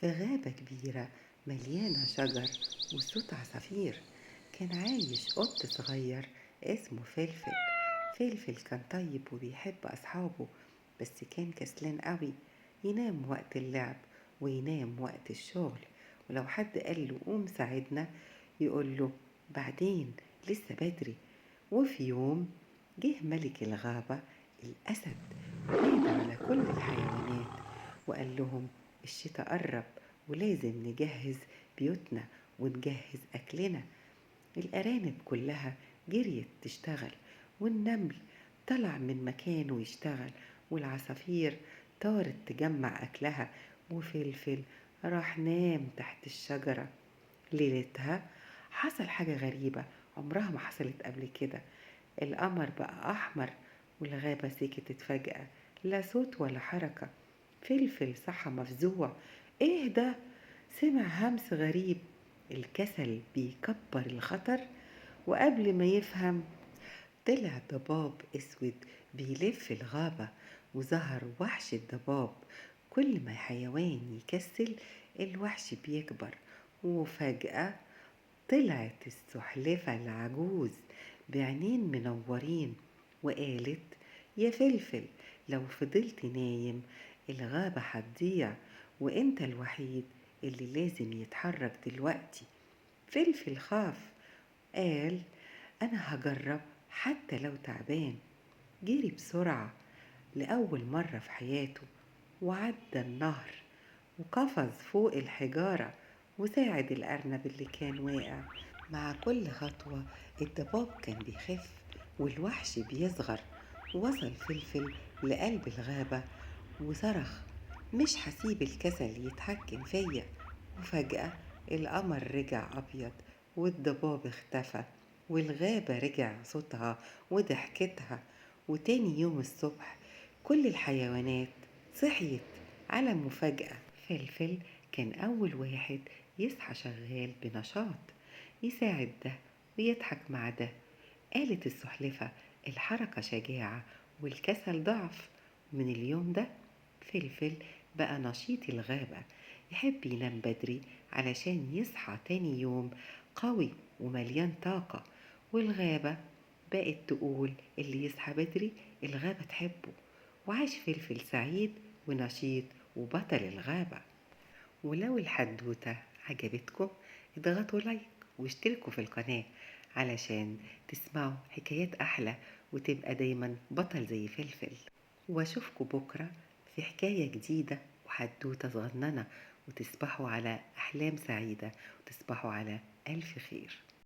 في غابة كبيرة مليانة شجر وصوت عصافير. كان عايش قط صغير اسمه فلفل. فلفل كان طيب وبيحب أصحابه، بس كان كسلان قوي، ينام وقت اللعب وينام وقت الشغل. ولو حد قال له قوم ساعدنا يقول له بعدين، لسه بدري. وفي يوم جه ملك الغابة الأسد ونادى على كل الحيوانات وقال لهم الشتاء قرب ولازم نجهز بيوتنا ونجهز أكلنا. الأرانب كلها جريت تشتغل، والنمل طلع من مكانه يشتغل، والعصافير طارت تجمع أكلها، وفلفل راح نام تحت الشجرة. ليلتها حصل حاجة غريبة عمرها ما حصلت قبل كده. القمر بقى أحمر والغابة سكتت فجأة، لا صوت ولا حركة. فلفل صحى مفزوع. ايه ده؟ سمع همس غريب. الكسل بيكبر الخطر. وقبل ما يفهم طلع ضباب اسود بيلف الغابة، وظهر وحش الضباب. كل ما حيوان يكسل الوحش بيكبر. وفجأة طلعت السلحفاة العجوز بعينين منورين وقالت يا فلفل، لو فضلت نايم الغابة هتضيع، وانت الوحيد اللي لازم يتحرك دلوقتي. فلفل خاف، قال انا هجرب حتى لو تعبان. جري بسرعة لأول مرة في حياته، وعدى النهر وقفز فوق الحجارة وساعد الأرنب اللي كان واقع. مع كل خطوة الضباب كان بيخف والوحش بيصغر. وصل فلفل لقلب الغابة وصرخ مش هسيب الكسل يتحكم فيا. وفجأة القمر رجع أبيض والضباب اختفى، والغابة رجع صوتها وضحكتها. وتاني يوم الصبح كل الحيوانات صحيت على مفاجأة. فلفل كان أول واحد يصحى شغال بنشاط، يساعد ده ويضحك مع ده. قالت السلحفة الحركة شجاعة والكسل ضعف. من اليوم ده فلفل بقى نشيط الغابة، يحب ينام بدري علشان يصحى تاني يوم قوي ومليان طاقة. والغابة بقت تقول اللي يصحى بدري الغابة تحبه. وعاش فلفل سعيد ونشيط وبطل الغابة. ولو الحدوتة عجبتكم اضغطوا لايك واشتركوا في القناة علشان تسمعوا حكايات أحلى وتبقى دايما بطل زي فلفل. واشوفكم بكرة في حكاية جديدة وحدوتة صغننة، وتصبحوا على أحلام سعيدة وتصبحوا على ألف خير.